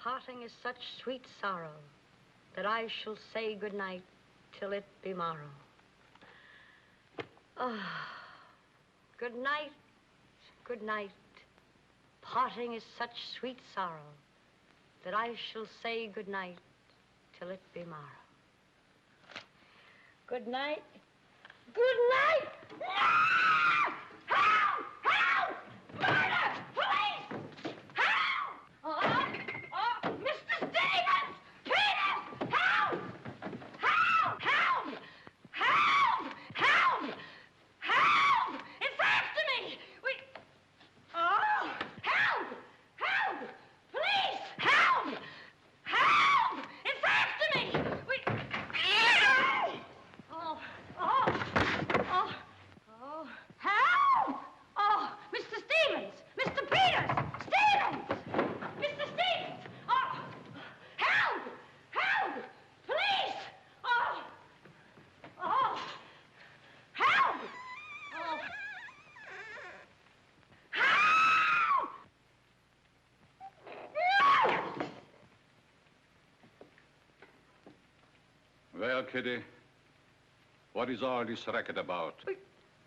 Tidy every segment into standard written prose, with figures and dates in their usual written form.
parting is such sweet sorrow that I shall say good night till it be morrow. Oh, good night, good night. Parting is such sweet sorrow that I shall say good night till it be morrow. Good night. Good night! Ah! Help! Help! Murder! Police! Help! Oh, Mr. Stevens! Peter! Help! Help! Help! Help! Help! Help! It's after me! Oh! Help! Help! Police! Help! Help! It's after me! Help! Oh, Mr. Stevens! Mr. Peters! Stevens! Mr. Stevens! Oh, help! Help! Police! Oh! Oh! Help! Oh! Help! Well, Kitty, what is all this racket about?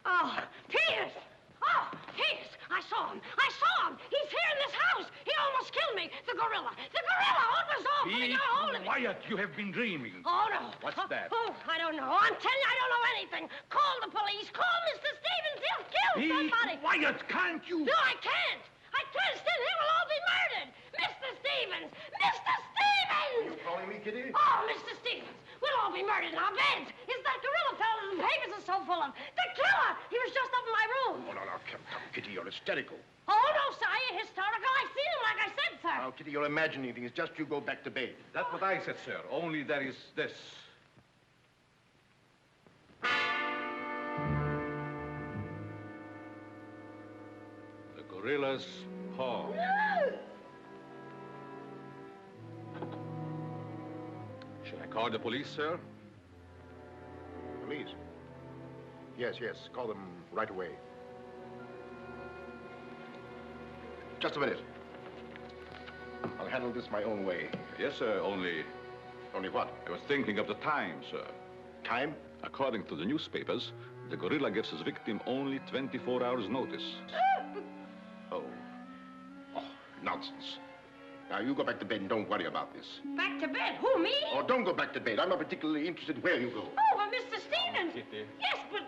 Oh, Peters! Oh, Peters! I saw him! I saw him! He's here in this house! He almost killed me! The gorilla! The gorilla! Oh, it was awful! He got hold of me! Quiet! You have been dreaming. Oh, no. What's that? Oh, I don't know. I'm telling you, I don't know anything. Call the police. Call Mr. Stevens. He'll kill somebody. Be quiet, can't you? No, I can't. I can't. Still, he will all be murdered. Mr. Stevens! Mr. Stevens! You calling me, Kitty? Oh, Mr. Stevens! We'll all be murdered in our beds. Is that gorilla fellow the papers are so full of? The killer! He was just up in my room. Oh, no, come, Kitty, you're hysterical. Oh, no, sir, you're historical. I've seen him, like I said, sir. Now, Kitty, you're imagining things. Just you go back to bed. That's what I said, sir. Only there is this. The gorilla's paw. No! Should I call the police, sir? Police? Yes, call them right away. Just a minute. I'll handle this my own way. Yes, sir, only Only what? I was thinking of the time, sir. Time? According to the newspapers, the gorilla gives his victim only 24 hours notice. Oh, nonsense. Now, you go back to bed and don't worry about this. Back to bed? Who, me? Oh, don't go back to bed. I'm not particularly interested where you go. Oh, but Mr. Stevens. Kitty. Yes, but...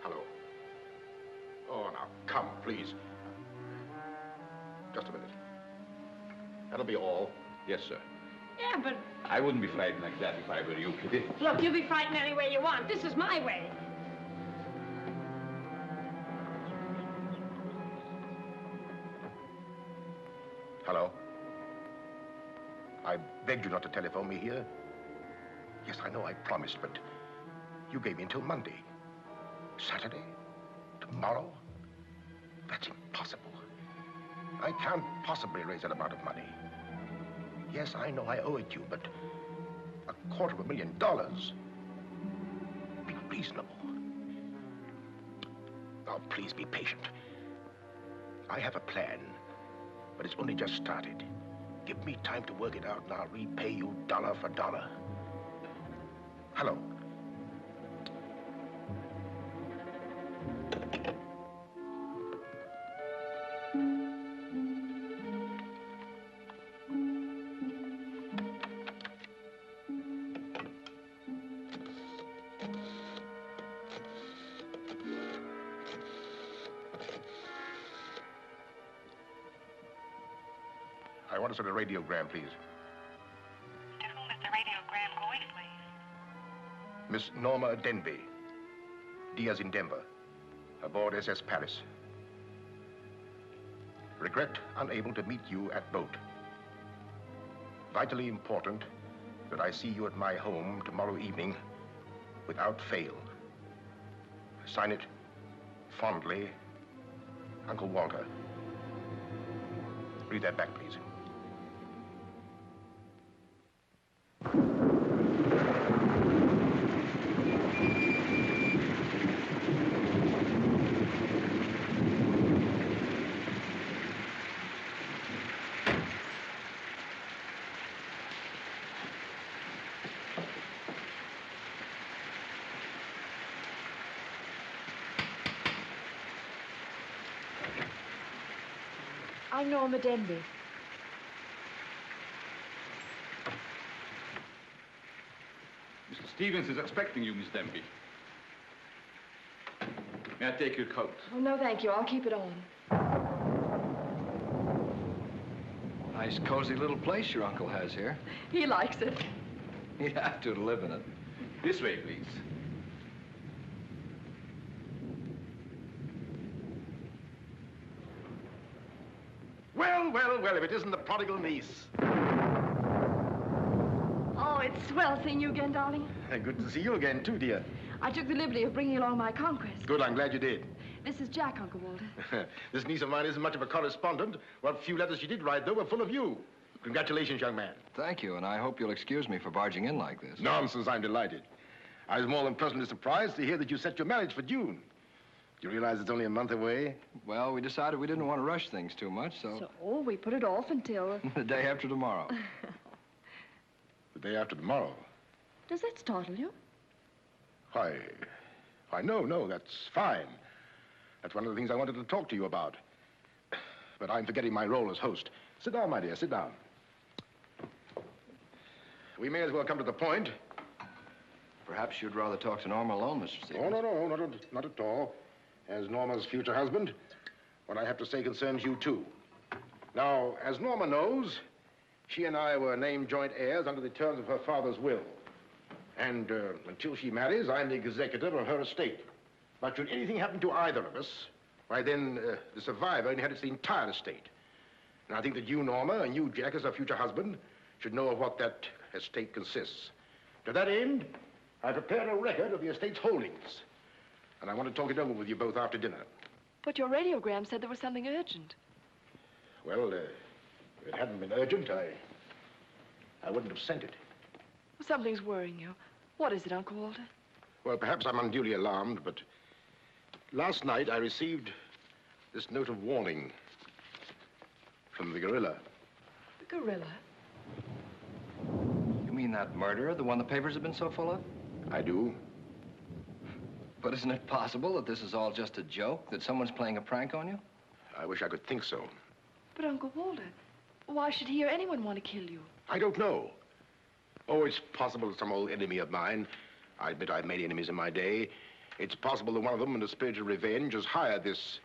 Hello. Oh, now, come, please. Just a minute. That'll be all. Yes, sir. Yeah, but... I wouldn't be frightened like that if I were you, Kitty. Look, you be frightened any way you want. This is my way. Hello? I begged you not to telephone me here. Yes, I know I promised, but you gave me until Monday. Saturday? Tomorrow? That's impossible. I can't possibly raise that amount of money. Yes, I know I owe it you, but $250,000. Be reasonable. Now, please be patient. I have a plan, but it's only just started. Give me time to work it out, and I'll repay you dollar for dollar. Hello. I want to send a radiogram, please. To whom is the radiogram going, please? Miss Norma Denby, Diaz in Denver, aboard SS Paris. Regret unable to meet you at boat. Vitally important that I see you at my home tomorrow evening without fail. Sign it, fondly, Uncle Walter. Read that back, please. I'm Norma Denby. Mr. Stevens is expecting you, Miss Denby. May I take your coat? Oh, no, thank you. I'll keep it on. Nice, cozy little place your uncle has here. He likes it. He'd have to live in it. This way, please. Well, well, well, if it isn't the prodigal niece. Oh, it's swell seeing you again, darling. Good to see you again, too, dear. I took the liberty of bringing along my conquest. Good, I'm glad you did. This is Jack, Uncle Walter. This niece of mine isn't much of a correspondent. What few letters she did write, though, were full of you. Congratulations, young man. Thank you, and I hope you'll excuse me for barging in like this. Nonsense, I'm delighted. I was more than pleasantly surprised to hear that you set your marriage for June. Do you realize it's only a month away? Well, we decided we didn't want to rush things too much, so we put it off until... the day after tomorrow. The day after tomorrow. Does that startle you? Why, no, that's fine. That's one of the things I wanted to talk to you about. But I'm forgetting my role as host. Sit down, my dear, sit down. We may as well come to the point. Perhaps you'd rather talk to Norma alone, Mr. Stevens. Oh, no, not at all. As Norma's future husband, what I have to say concerns you, too. Now, as Norma knows, she and I were named joint heirs under the terms of her father's will. And until she marries, I'm the executor of her estate. But should anything happen to either of us, why then the survivor inherits the entire estate. And I think that you, Norma, and you, Jack, as her future husband, should know of what that estate consists. To that end, I prepared a record of the estate's holdings. And I want to talk it over with you both after dinner. But your radiogram said there was something urgent. Well, if it hadn't been urgent, I wouldn't have sent it. Something's worrying you. What is it, Uncle Walter? Well, perhaps I'm unduly alarmed, but last night I received this note of warning from the gorilla. The gorilla? You mean that murderer, the one the papers have been so full of? I do. But isn't it possible that this is all just a joke, that someone's playing a prank on you? I wish I could think so. But, Uncle Walter, why should he or anyone want to kill you? I don't know. Oh, it's possible that some old enemy of mine, I admit I've made enemies in my day, it's possible that one of them, in the spirit of revenge, has hired this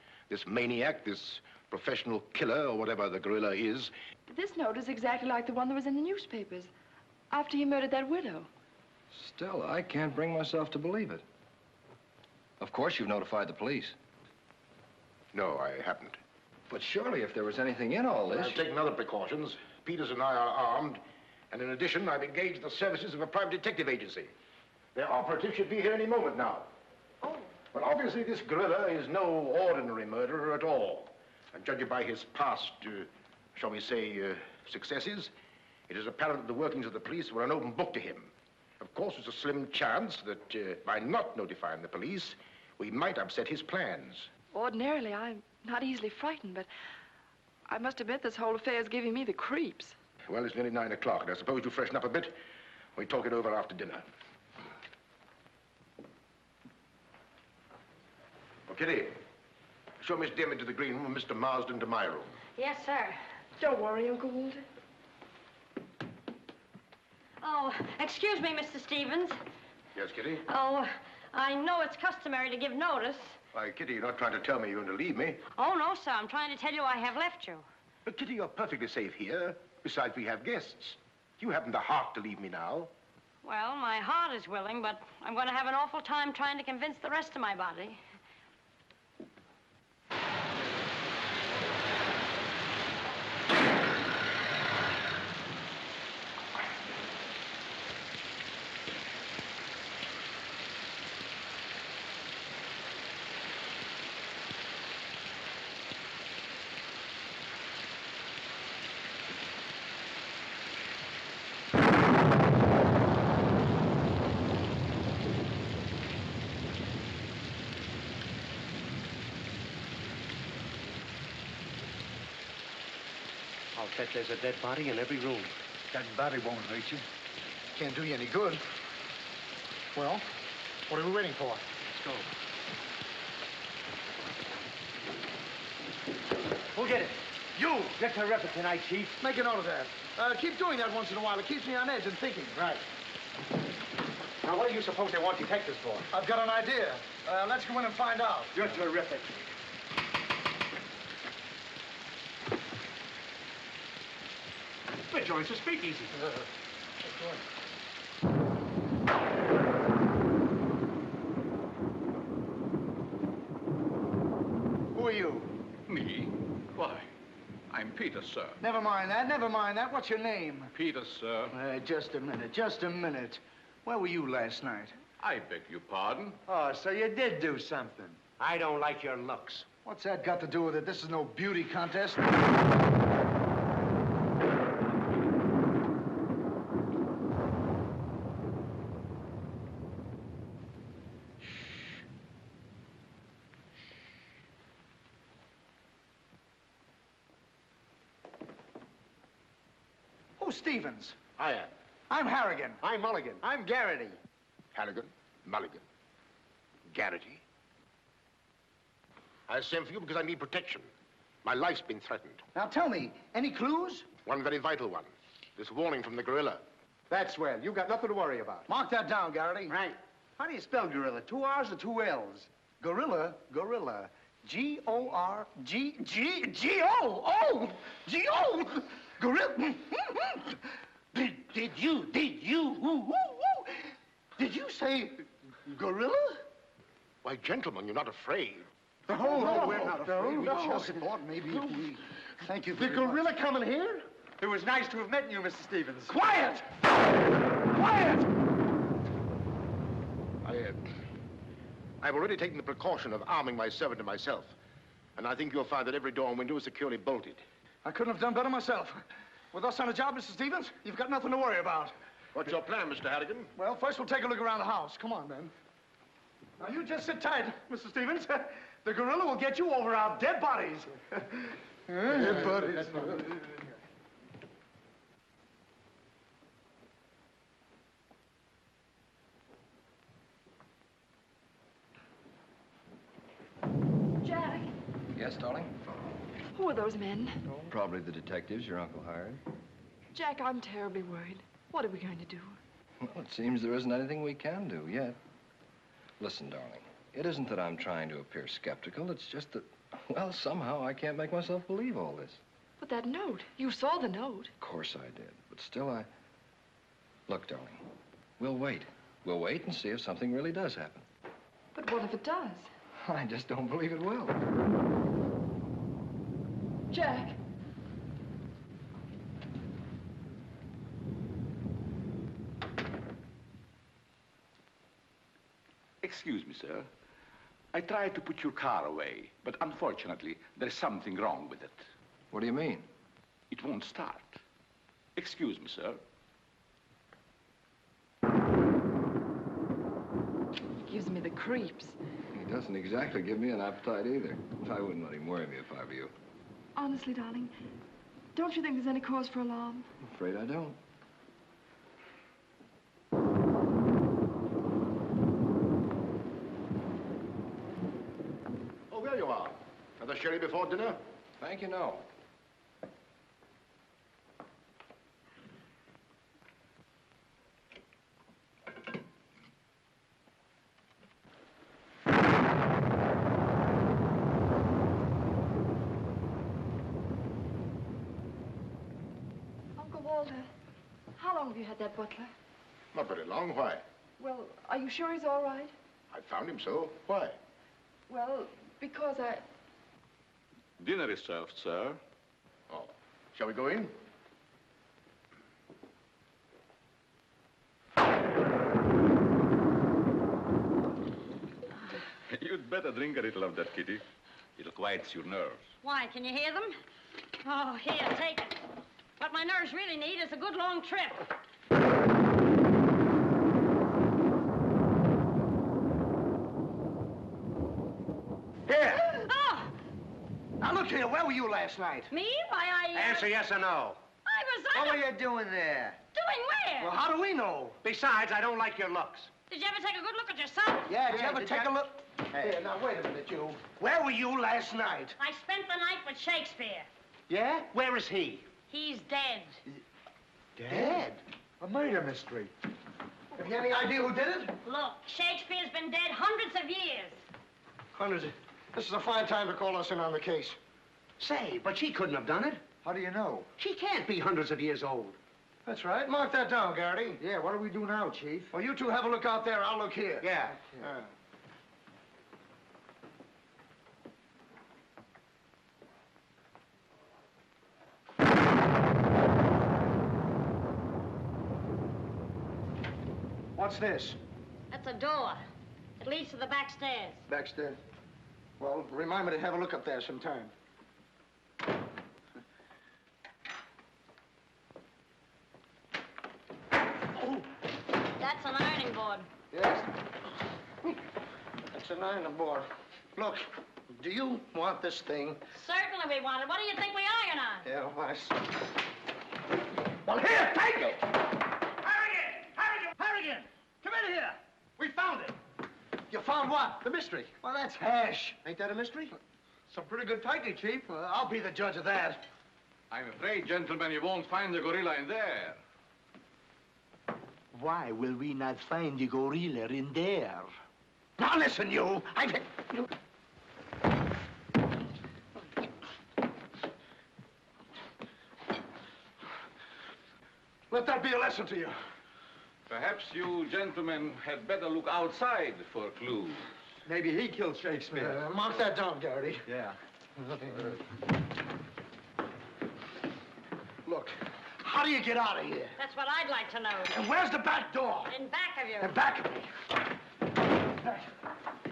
maniac, this professional killer, or whatever the gorilla is. This note is exactly like the one that was in the newspapers after he murdered that widow. Still, I can't bring myself to believe it. Of course, you've notified the police. No, I haven't. But surely, if there was anything in all this... I've taken other precautions. Peters and I are armed, and in addition, I've engaged the services of a private detective agency. Their operative should be here any moment now. Oh. But obviously, this gorilla is no ordinary murderer at all. And judging by his past, shall we say, successes, it is apparent that the workings of the police were an open book to him. Of course, there's a slim chance that by not notifying the police, we might upset his plans. Ordinarily, I'm not easily frightened, but I must admit this whole affair is giving me the creeps. Well, it's nearly 9 o'clock, and I suppose you freshen up a bit. We talk it over after dinner. Oh, Kitty, show Miss Dim into the green room and Mr. Marsden to my room. Yes, sir. Don't worry, Uncle Walter. Oh, excuse me, Mr. Stevens. Yes, Kitty? Oh, I know it's customary to give notice. Why, Kitty, you're not trying to tell me you're going to leave me. Oh, no, sir. I'm trying to tell you I have left you. But, Kitty, you're perfectly safe here. Besides, we have guests. You haven't the heart to leave me now. Well, my heart is willing, but I'm going to have an awful time trying to convince the rest of my body. I'll bet there's a dead body in every room. That body won't hurt you. Can't do you any good. Well, what are we waiting for? Let's go. Who'll get it? You! You're terrific tonight, Chief. Make a note of that. Keep doing that once in a while. It keeps me on edge and thinking. Right. Now, what do you suppose they want detectives for? I've got an idea. Let's go in and find out. You're terrific. We're joints a speakeasy. Who are you? Me? Why, I'm Peter, sir. Never mind that. Never mind that. What's your name? Peter, sir. Just a minute. Just a minute. Where were you last night? I beg your pardon. Oh, so you did do something. I don't like your looks. What's that got to do with it? This is no beauty contest. Who's Stevens? I am. I'm Harrigan. I'm Mulligan. I'm Garrity. Harrigan, Mulligan, Garrity. I sent for you because I need protection. My life's been threatened. Now tell me, any clues? One very vital one. This warning from the gorilla. That's well. You've got nothing to worry about. Mark that down, Garrity. Right. How do you spell gorilla? 2 R's or 2 L's? Gorilla, gorilla. G-O-R-G-G-G-O! G-O! Gorilla. Did you say gorilla? Why, gentlemen, you're not afraid. No, we're not afraid. We just thought maybe if we... Thank you The very much. gorilla coming here? It was nice to have met you, Mr. Stevens. Quiet! Quiet! I've already taken the precaution of arming my servant and myself. And I think you'll find that every door and window is securely bolted. I couldn't have done better myself. With us on a job, Mr. Stevens, you've got nothing to worry about. What's your plan, Mr. Harrigan? Well, first we'll take a look around the house. Come on, then. Now, you just sit tight, Mr. Stevens. The gorilla will get you over our dead bodies. Dead bodies. Jack, Yes, darling? who are those men? Probably the detectives your uncle hired. Jack, I'm terribly worried. What are we going to do? Well, it seems there isn't anything we can do yet. Listen, darling, it isn't that I'm trying to appear skeptical. It's just that, well, somehow I can't make myself believe all this. But that note, you saw the note. Of course I did, but still Look, darling, we'll wait. We'll wait and see if something really does happen. But what if it does? I just don't believe it will. Jack. Excuse me, sir. I tried to put your car away, but unfortunately, there's something wrong with it. What do you mean? It won't start. Excuse me, sir. Gives me the creeps. He doesn't exactly give me an appetite either. I wouldn't let him worry me if I were you. Honestly, darling, don't you think there's any cause for alarm? I'm afraid I don't. Oh, there you are. Another sherry before dinner? Thank you, no. Uncle Walter, how long have you had that butler? Not very long. Why? Well, are you sure he's all right? I found him so. Why? Well, because I... Dinner is served, sir. Oh. Shall we go in? You'd better drink a little of that, Kitty. It'll quiet your nerves. Why, can you hear them? Oh, here, take it. What my nerves really need is a good long trip. Here. Oh, Now, look here. Where were you last night? me? Why, Answer yes or no. I What was... were you doing there? Doing where? Well, how do we know? Besides, I don't like your looks. Did you ever take a good look at yourself? Yeah, did you ever did take you- a look? Hey. Here, now, wait a minute, you. Where were you last night? I spent the night with Shakespeare. Yeah? Where is he? He's dead. Dead? A murder mystery. Have you any idea who did it? Look, Shakespeare's been dead hundreds of years. Hundreds. This is a fine time to call us in on the case. Say, but she couldn't have done it. How do you know? She can't be hundreds of years old. That's right. Mark that down, Garrity. Yeah, what do we do now, Chief? Well, you two have a look out there. I'll look here. Yeah. What's this? That's a door. It leads to the back stairs. Backstairs. Well, remind me to have a look up there sometime. That's an ironing board. Yes. That's an ironing board. Look, do you want this thing? Certainly we want it. What do you think we iron on? Yeah, well, I see. Well, here, take it! Harrigan! Come in here! We found it. You found what? The mystery. Well, that's hash. Ain't that a mystery? Some pretty good tightening, Chief. I'll be the judge of that. I'm afraid, gentlemen, you won't find the gorilla in there. Why will we not find the gorilla in there? Now listen, you. Let that be a lesson to you. Perhaps you gentlemen had better look outside for clues. Maybe he killed Shakespeare. Mark that down, Garrity. Yeah. Look, how do you get out of here? That's what I'd like to know. And where's the back door? In back of you. In back of me.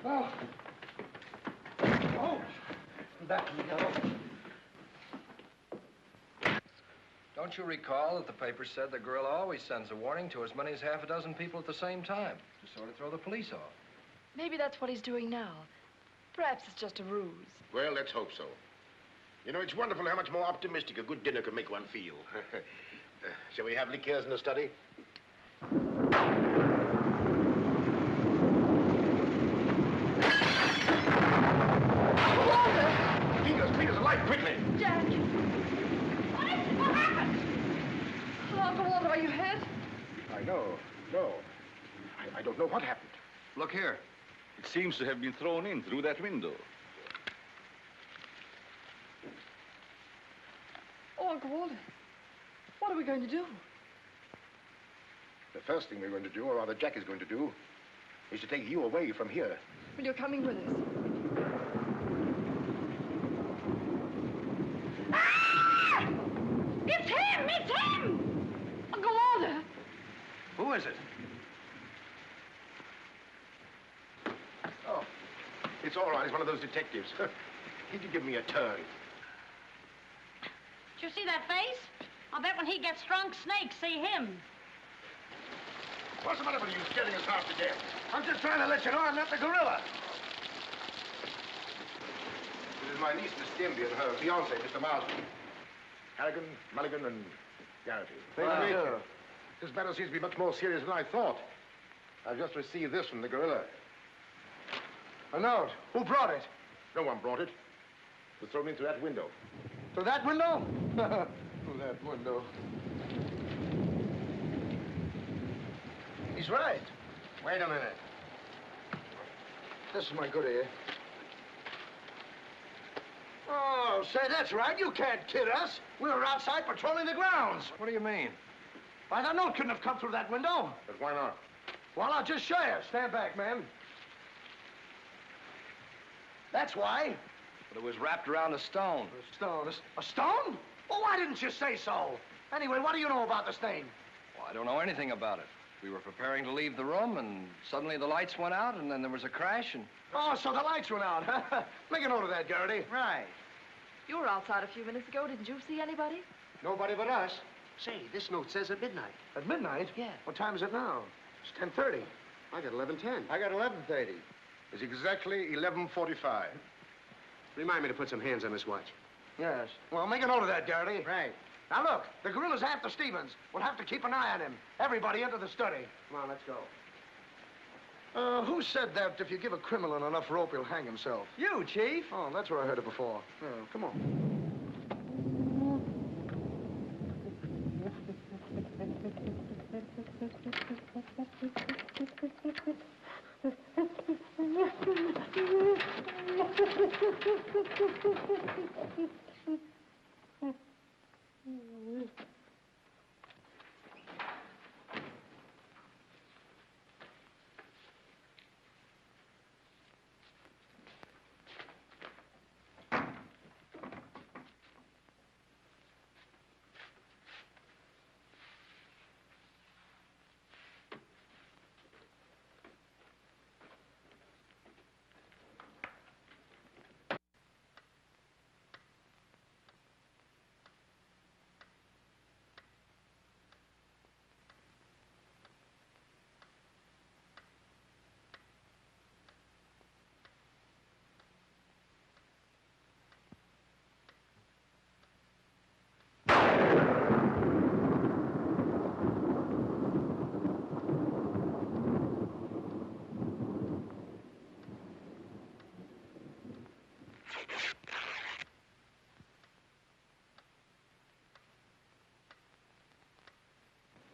Oh. Oh. Back we go. Don't you recall that the paper said the gorilla always sends a warning to as many as half a dozen people at the same time to sort of throw the police off? Maybe that's what he's doing now. Perhaps it's just a ruse. Well, let's hope so. You know, it's wonderful how much more optimistic a good dinner can make one feel. Shall we have liqueurs in the study? Peter's alive, quickly! Jack! What happened? Oh, Uncle Walter, are you hurt? I know. No. I don't know what happened. Look here. It seems to have been thrown in through that window. Oh, Uncle Walter, what are we going to do? The first thing we're going to do, or rather Jack is going to do, is to take you away from here. Well, you're coming with us. Ah! It's him! It's him! Uncle Walter! Who is it? Oh, it's all right. It's one of those detectives. He could give me a turn. Did you see that face? I'll bet when he gets drunk, snakes see him. What's the matter with you scaring us half to death? I'm just trying to let you know I'm not the gorilla. This is my niece, Miss Demby, and her fiancé, Mr. Marsden. Harrigan, Mulligan, and Garrity. Pleased to meet you. This matter seems to be much more serious than I thought. I've just received this from the gorilla. A note. Who brought it? No one brought it. It was thrown in through that window. Through that window? Through that window. He's right. Wait a minute. This is my good ear. Oh, say, that's right. You can't kid us. We were outside patrolling the grounds. What do you mean? Why, that note couldn't have come through that window. But why not? Well, I'll just show you. Stand back, man. That's why. But it was wrapped around a stone. A stone. A stone? Well, why didn't you say so? Anyway, what do you know about this thing? Well, I don't know anything about it. We were preparing to leave the room, and suddenly the lights went out, and then there was a crash, and... Oh, so the lights went out. Make a note of that, Garrity. Right. You were outside a few minutes ago. Didn't you see anybody? Nobody but us. Say, this note says at midnight. At midnight? Yeah. What time is it now? It's 10:30. I got 11:10. I got 11:30. It's exactly 11:45. Remind me to put some hands on this watch. Yes. Well, make a note of that, Garrity. Right. Now, look, the gorilla's after Stevens. We'll have to keep an eye on him. Everybody into the study. Come on, let's go. Who said that if you give a criminal enough rope, he'll hang himself? You, Chief. Oh, that's where I heard it before. Yeah, come on.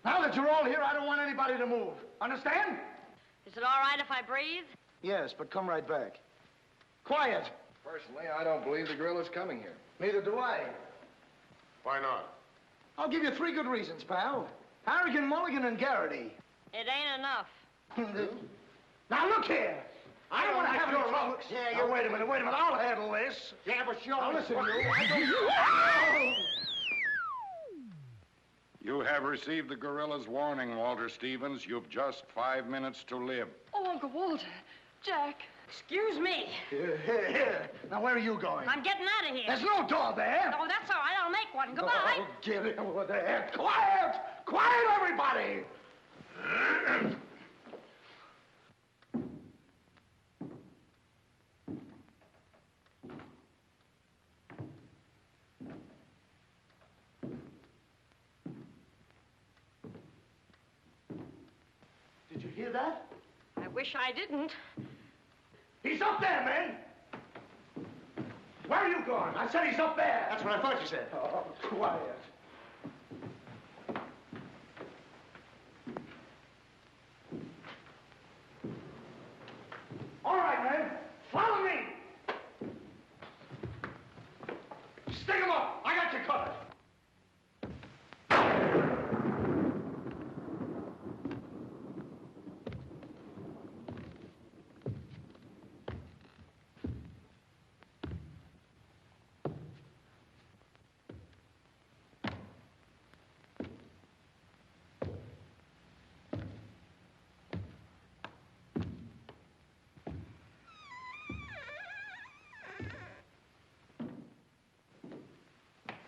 Now that you're all here, I don't want anybody to move. Understand? Is it all right if I breathe? Yes, but come right back. Quiet. Personally, I don't believe the gorilla's coming here. Neither do I. Why not? I'll give you 3 good reasons, pal. Harrigan, Mulligan, and Garrity. It ain't enough. Now, look here. I don't want to have any trouble. Yeah, Now, wait a minute. I'll handle this. Yeah, but sure. Now, listen, you. I don't... You have received the gorilla's warning, Walter Stevens. You've just 5 minutes to live. Oh, Uncle Walter. Jack. Excuse me. Here. Now, where are you going? I'm getting out of here. There's no door there. Oh, that's all right. I'll make one. Goodbye. Oh, get over there. Quiet! Quiet, everybody! Did you hear that? I wish I didn't. He's up there, man! Where are you going? I said he's up there. That's what I thought you said. Oh, quiet. All right, man. Follow me. Stick him up. I got you covered.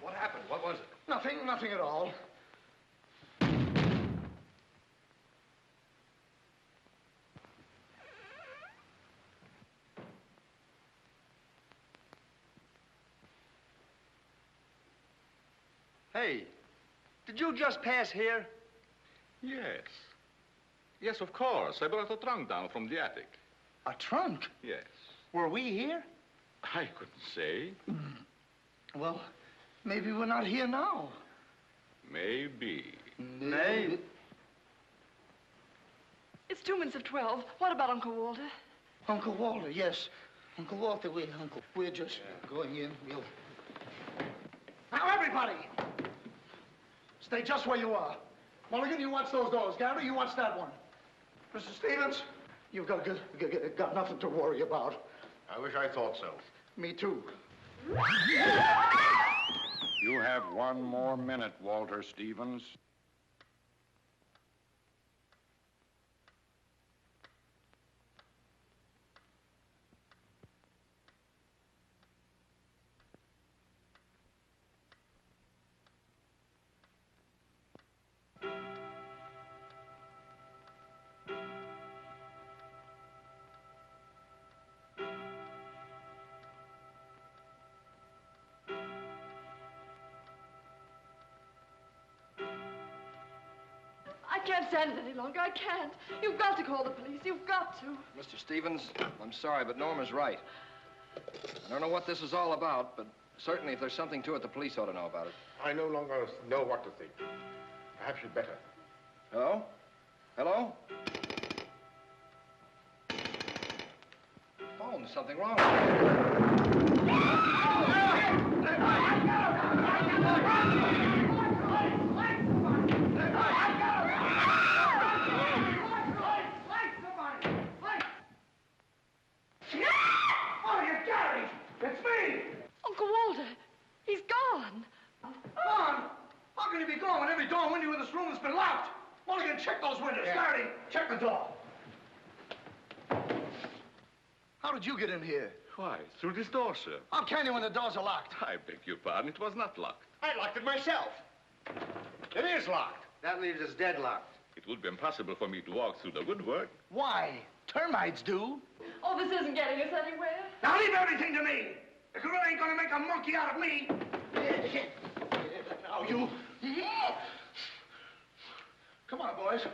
What happened? What was it? Nothing at all. Hey, did you just pass here? Yes. Yes, of course. I brought a trunk down from the attic. A trunk? Yes. Were we here? I couldn't say. Well, maybe we're not here now. Maybe. Maybe. It's 2 minutes of 12. What about Uncle Walter? Uncle Walter, yes. Uncle Walter, we're just going in. We'll... Now, everybody! Stay just where you are. Mulligan, you watch those doors. Gary, you watch that one. Mr. Stevens, you've got nothing to worry about. I wish I thought so. Me too. You have 1 more minute, Walter Stevens. I can't stand it any longer. I can't. You've got to call the police. You've got to. Mr. Stevens, I'm sorry, but Norma's right. I don't know what this is all about, but certainly if there's something to it, the police ought to know about it. I no longer know what to think. Perhaps you'd better. Hello? Hello? Phone, something wrong with it. door and window in this room has been locked. Mulligan, check those windows. Garrity, check the door. How did you get in here? Why, through this door, sir. How can you when the doors are locked? I beg your pardon, it was not locked. I locked it myself. It is locked. That leaves us deadlocked. It would be impossible for me to walk through the woodwork. Why? Termites do. Oh, this isn't getting us anywhere. Now leave everything to me. The gorilla ain't gonna make a monkey out of me. Now you. Come on, boys.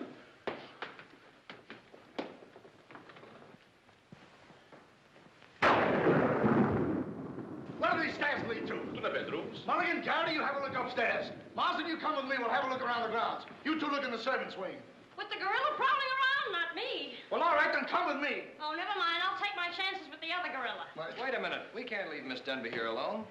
Where do these stairs lead to? To the bedrooms. Mulligan, Garrity, you have a look upstairs. Marsden, you come with me. We'll have a look around the grounds. You two look in the servants' wing. With the gorilla prowling around, not me. Well, all right, then come with me. Oh, never mind. I'll take my chances with the other gorilla. Wait a minute. We can't leave Miss Denby here alone.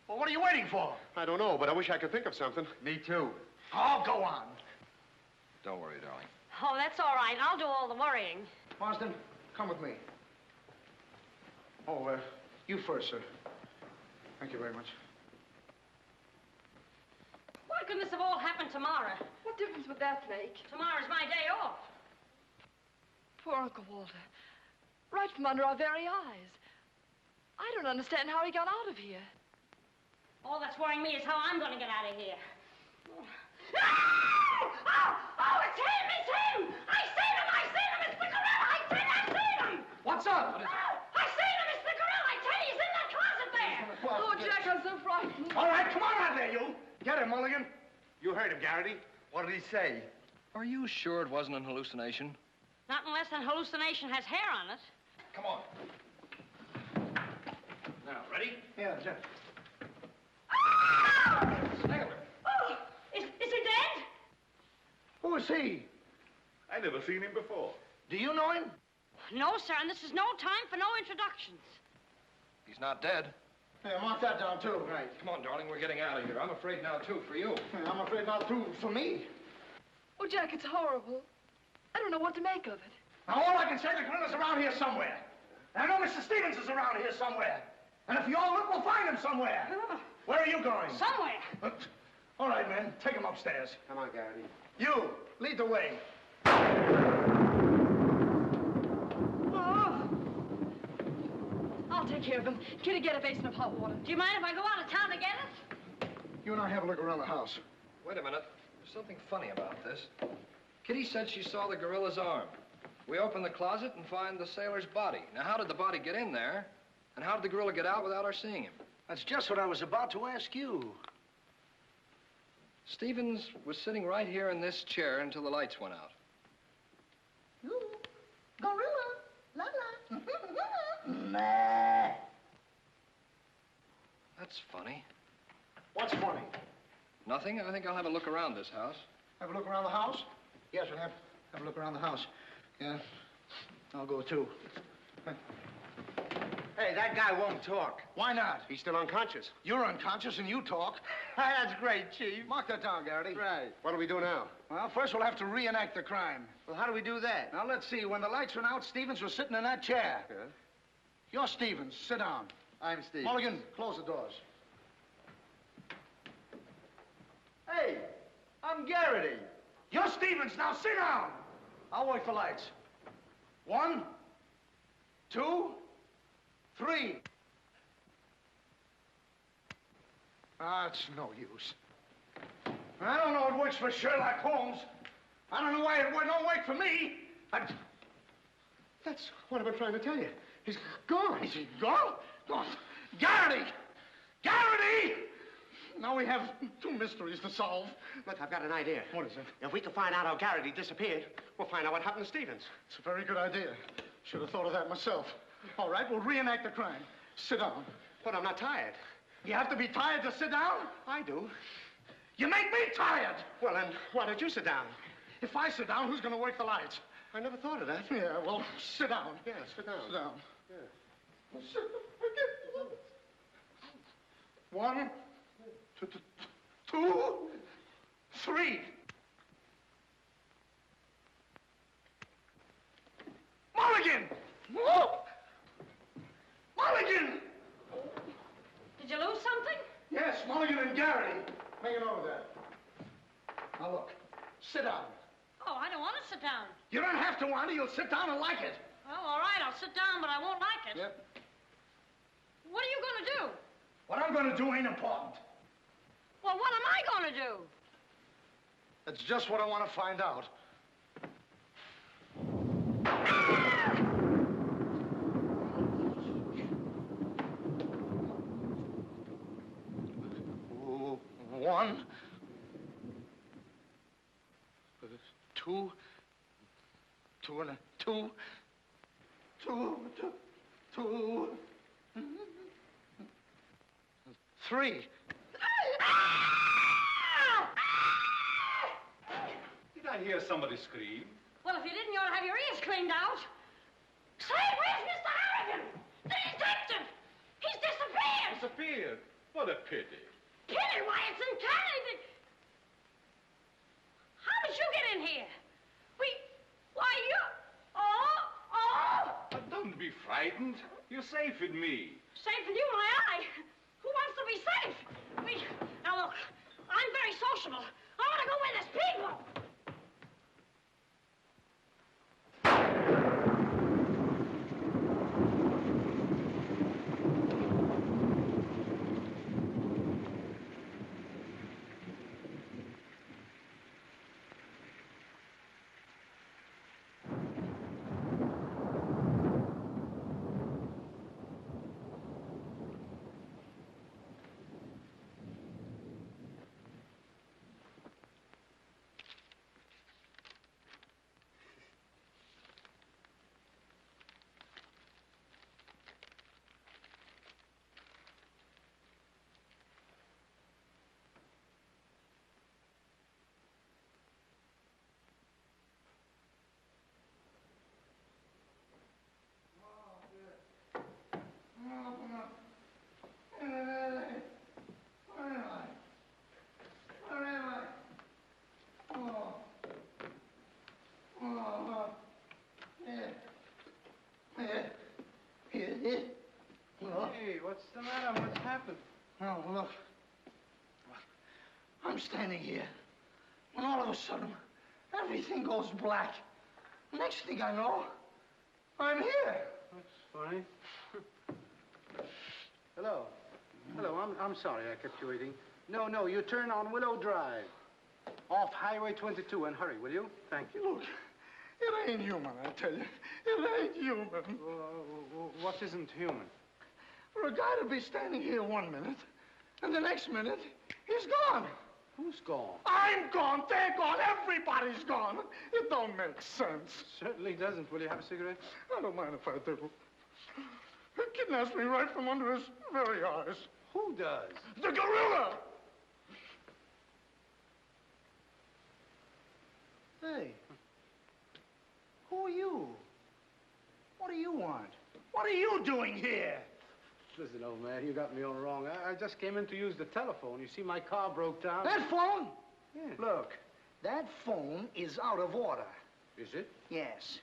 Well, what are you waiting for? I don't know, but I wish I could think of something. Me too. Oh, go on. Don't worry, darling. Oh, that's all right. I'll do all the worrying. Marsden, come with me. Oh, you first, sir. Thank you very much. Why couldn't this have all happened tomorrow? What difference would that make? Tomorrow's my day off. Poor Uncle Walter. Right from under our very eyes. I don't understand how he got out of here. All that's worrying me is how I'm going to get out of here. Oh, it's him! It's him! I seen him! I seen him! It's the gorilla! I seen him! What's up? I seen him! It's the gorilla! I tell you, he's in that closet there! Oh, Jack, I'm so frightened. All right, come on out there, you. Get him, Mulligan. You heard him, Garrity. What did he say? Are you sure it wasn't an hallucination? Not unless an hallucination has hair on it. Come on. Now, ready? Yeah, Jeff. Oh, is he dead? Who is he? I never seen him before. Do you know him? No, sir, and this is no time for no introductions. He's not dead. Yeah, mark that down, too. Right. Come on, darling, we're getting out of here. I'm afraid now, too, for you. Yeah, I'm afraid not, too, for me. Oh, Jack, it's horrible. I don't know what to make of it. Now, all I can say, the gorilla's around here somewhere. And I know Mr. Stevens is around here somewhere. And if you all look, we'll find him somewhere. Where are you going? Somewhere. All right, men, take him upstairs. Come on, Garrity. You, lead the way. Oh. I'll take care of him. Kitty, get a basin of hot water. Do you mind if I go out of town to get it? You and I have a look around the house. Wait a minute. There's something funny about this. Kitty said she saw the gorilla's arm. We open the closet and find the sailor's body. Now, how did the body get in there? And how did the gorilla get out without our seeing him? That's just what I was about to ask you. Stevens was sitting right here in this chair until the lights went out. Ooh, gorilla, la la. Nah. That's funny. What's funny? Nothing. I think I'll have a look around this house. Have a look around the house? Yes, we'll have a look around the house. Yeah, I'll go too. Hey, that guy won't talk. Why not? He's still unconscious. You're unconscious and you talk. That's great, Chief. Mark that down, Garrity. Right. What do we do now? Well, first we'll have to reenact the crime. Well, how do we do that? Now, let's see. When the lights went out, Stevens was sitting in that chair. Yeah. You're Stevens. Sit down. I'm Steve. Mulligan, close the doors. Hey, I'm Garrity. You're Stevens. Now, sit down. I'll wait for lights. 1, 2, 3. It's no use. I don't know it works for Sherlock Holmes. I don't know why it don't work for me. That's what I've been trying to tell you. He's gone. Is he gone? Gone. Garrity! Garrity! Now we have 2 mysteries to solve. Look, I've got an idea. What is it? If we can find out how Garrity disappeared, we'll find out what happened to Stevens. It's a very good idea. Should have thought of that myself. All right, we'll reenact the crime. Sit down. But I'm not tired. You have to be tired to sit down? I do. You make me tired. Well, then, why don't you sit down? If I sit down, who's going to work the lights? I never thought of that. Yeah, well, sit down. Yeah, sit down. Sit down. Yeah. 1, 2, 3. Mulligan! Whoa! Mulligan! Did you lose something? Yes, Mulligan and Garrity. You don't have to want it. You'll sit down and like it. Well, all right, I'll sit down, but I won't like it. Yep. What are you going to do? What I'm going to do ain't important. Well, what am I going to do? That's just what I want to find out. One. Two. Two and a two. Two. Three. Did I hear somebody scream? Well, if you didn't, you ought to have your ears cleaned out. Say, where's Mr. Harrigan? The detective! He's disappeared! Disappeared? What a pity. Pity? Why, it's uncanny. How did you get in here? Why, you... Oh! But don't be frightened. You're safe with me. Safe with you, my eye. Who wants to be safe? Now, look, I'm very sociable. I want to go where there's people. Hey, what's the matter? What's happened? Oh, look. I'm standing here, when all of a sudden, everything goes black. Next thing I know, I'm here. That's funny. Hello. Hello, I'm sorry I kept you waiting. No, you turn on Willow Drive. Off Highway 22, and hurry, will you? Thank you. Look, it ain't human, I tell you. It ain't human. What isn't human? For a guy to be standing here 1 minute, and the next minute, he's gone. Who's gone? I'm gone, they're gone, everybody's gone. It don't make sense. Certainly doesn't. Will you have a cigarette? I don't mind if I do. He kidnaps me right from under his very eyes. Who does? The gorilla! Hey, who are you? What do you want? What are you doing here? Listen, old man, you got me all wrong. I just came in to use the telephone. You see, my car broke down. That phone? Yeah. Look, that phone is out of order. Is it? Yes.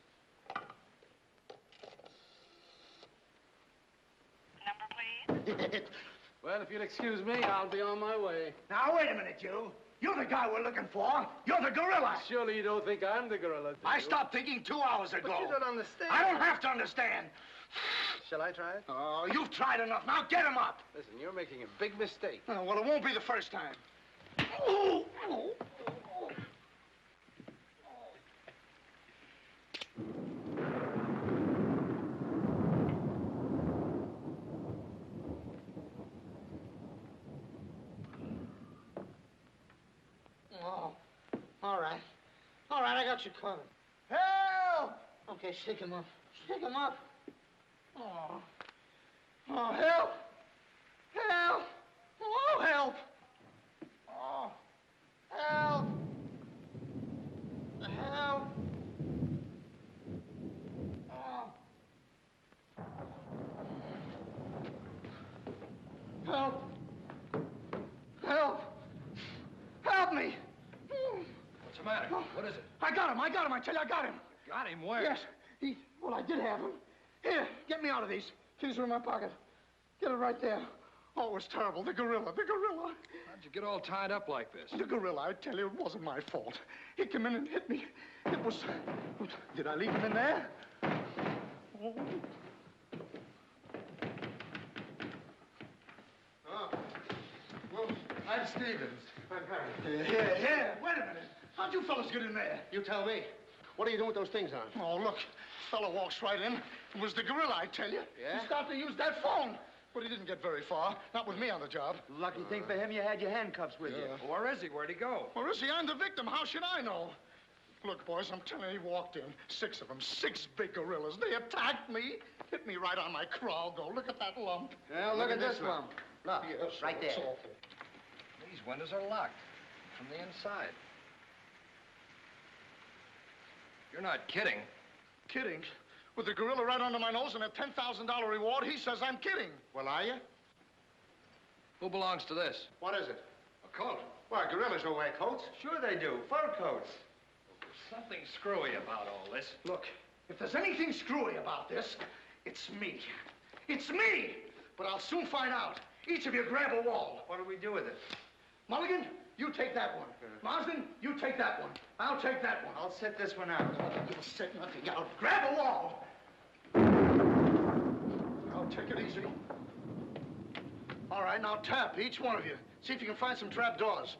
Number, please. Well, if you'll excuse me, I'll be on my way. Now, wait a minute, you. You're the guy we're looking for. You're the gorilla. Surely you don't think I'm the gorilla, do I you? stopped thinking 2 hours ago. But you don't understand. I don't have to understand. Shall I try it? Oh, you've tried enough. Now get him up. Listen, you're making a big mistake. Oh, well, it won't be the first time. Oh. Oh, all right. All right, I got you covered. Help! Okay, shake him up. Shake him up. Oh. Oh, help! Help! Oh, help! Oh, help! Help! Oh. Help! Help! Help me! What's the matter? What is it? I got him, I tell you, I got him. Got him where? Yes, well, I did have him. Here, get me out of these. Keys are in my pocket. Get it right there. Oh, it was terrible. The gorilla. How'd you get all tied up like this? The gorilla, I tell you, it wasn't my fault. He came in and hit me. It was... Did I leave him in there? Oh. Well, I'm Stevens. I'm Harry. Yeah. Wait a minute. How'd you fellas get in there? You tell me. What are you doing with those things on? Oh, look. Fellow walks right in. It was the gorilla, I tell you. Yeah? He started to use that phone. But he didn't get very far. Not with me on the job. Lucky thing for him, you had your handcuffs with you. Well, where is he? Where'd he go? Where is he? I'm the victim. How should I know? Look, boys, I'm telling you, he walked in. 6 of them. 6 big gorillas. They attacked me. Hit me right on my crow. Go, look at that lump. Yeah, look at this lump. Look, yes, right there. it's awful. These windows are locked from the inside. You're not kidding. Kidding? With the gorilla right under my nose and a $10,000 reward, he says I'm kidding. Well, are you? Who belongs to this? What is it? A coat. Why, gorillas don't wear coats. Sure they do. Fur coats. Something screwy about all this. Look, if there's anything screwy about this, it's me. It's me! But I'll soon find out. Each of you grab a wall. What do we do with it? Mulligan, you take that one. Marsden, you take that one. I'll take that one. I'll set this one out. You'll set nothing out. Grab a wall. Now, take it easy. All right, now tap, each one of you. See if you can find some trap doors.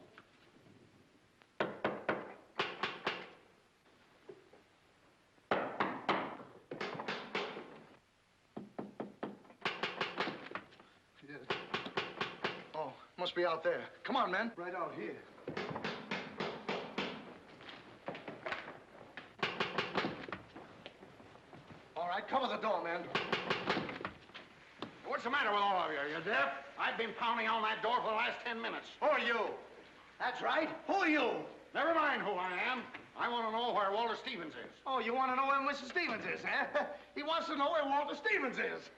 Oh, must be out there. Come on, man. Right out here. All right, cover the door, man. What's the matter with all of you? Are you deaf? I've been pounding on that door for the last 10 minutes. Who are you? That's right. Who are you? Never mind who I am. I want to know where Walter Stevens is. Oh, you want to know where Mr. Stevens is, huh? He wants to know where Walter Stevens is.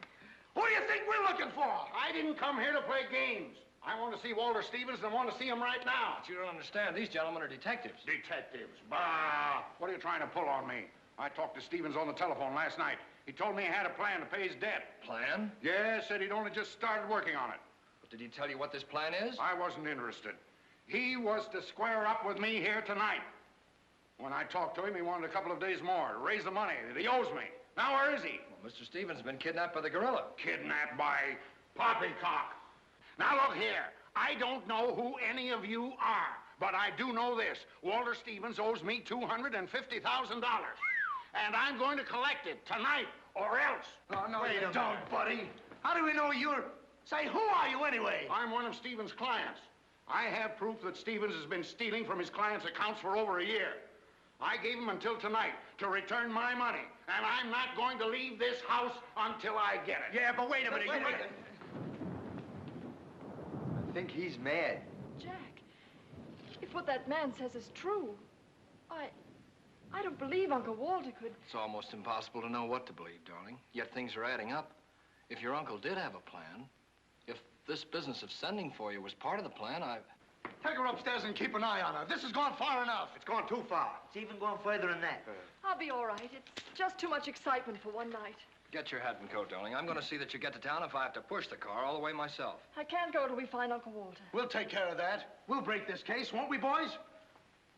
Who do you think we're looking for? I didn't come here to play games. I want to see Walter Stevens and want to see him right now. But you don't understand. These gentlemen are detectives. Detectives? Bah! What are you trying to pull on me? I talked to Stevens on the telephone last night. He told me he had a plan to pay his debt. Plan? Yeah, said he'd only just started working on it. But did he tell you what this plan is? I wasn't interested. He was to square up with me here tonight. When I talked to him, he wanted a couple of days more to raise the money that he owes me. Now, where is he? Well, Mr. Stevens has been kidnapped by the gorilla. Kidnapped by Poppycock. Now, look here. I don't know who any of you are, but I do know this. Walter Stevens owes me $250,000. And I'm going to collect it tonight, or else. Oh, no, you don't, buddy. How do we know you're... Say, who are you anyway? I'm one of Stevens' clients. I have proof that Stevens has been stealing from his clients' accounts for over a year. I gave him until tonight to return my money, and I'm not going to leave this house until I get it. Yeah, but wait a minute. I think he's mad. Jack, if what that man says is true, I don't believe Uncle Walter could... It's almost impossible to know what to believe, darling. Yet things are adding up. If your uncle did have a plan, if this business of sending for you was part of the plan, Take her upstairs and keep an eye on her. This has gone far enough. It's gone too far. It's even gone further than that. I'll be all right. It's just too much excitement for one night. Get your hat and coat, darling. I'm going to see that you get to town if I have to push the car all the way myself. I can't go till we find Uncle Walter. We'll take care of that. We'll break this case, won't we, boys?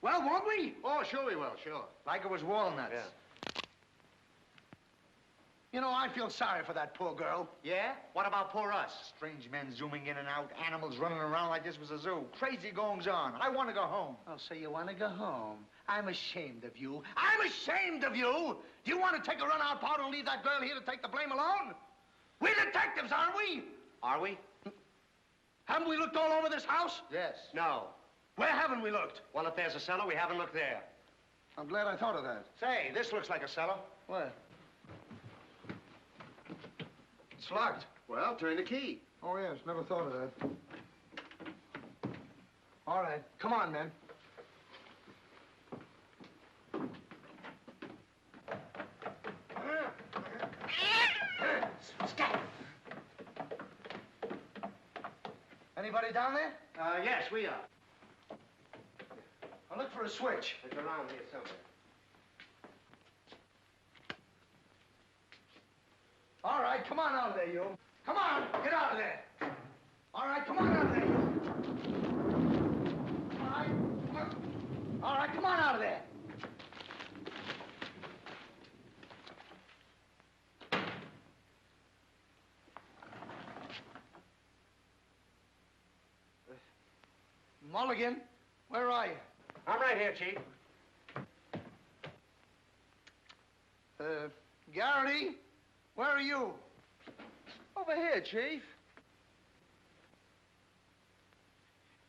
Well, won't we? Oh, sure we will, sure. Like it was walnuts. Yeah. You know, I feel sorry for that poor girl. Yeah? What about poor us? Strange men zooming in and out, animals running around like this was a zoo. Crazy goings on. I want to go home. Oh, so you want to go home? I'm ashamed of you. I'm ashamed of you! Do you want to take a run-out powder and leave that girl here to take the blame alone? We're detectives, aren't we? Are we? Haven't we looked all over this house? Yes. No. Where haven't we looked? Well, if there's a cellar, we haven't looked there. I'm glad I thought of that. Say, this looks like a cellar. Where? It's locked. Well, turn the key. Oh, yes, never thought of that. All right, come on, men. Anybody down there? Yes, we are. I'll look for a switch. It's around here somewhere. All right, come on out of there, you. Come on, get out of there. All right, come on out of there. All right, come on. All right, come on out of there. Mulligan, where are you? I'm right here, Chief. Garrity, where are you? Over here, Chief.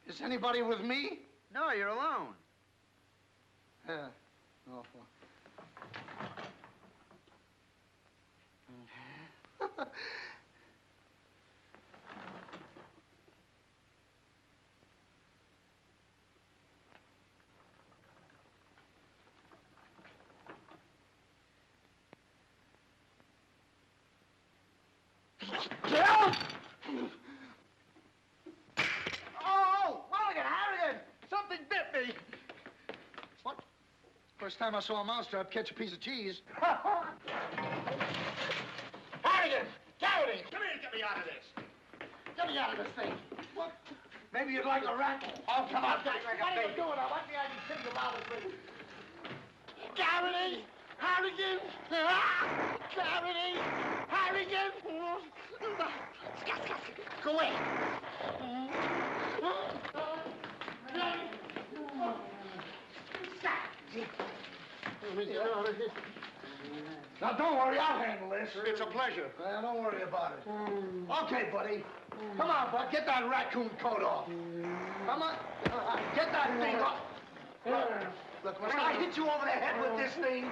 Is anybody with me? No, you're alone. Yeah. Oh, well. Oh, Mulligan, Harrigan! Something bit me. What? First time I saw a mousetrap catch a piece of cheese. Harrigan! Garrity! Come here and get me out of this. Get me out of this thing. What? Maybe you'd like a rat? Oh, come on. What are you doing? I want the idea to think about it, please. Garrity! Harrigan! Garrity! Harrigan! Go away! Now, don't worry, I'll handle this. It's a pleasure. Well, don't worry about it. Okay, buddy. Come on, bud, get that raccoon coat off. Come on. Get that thing off. Look, when I hit you over the head with this thing...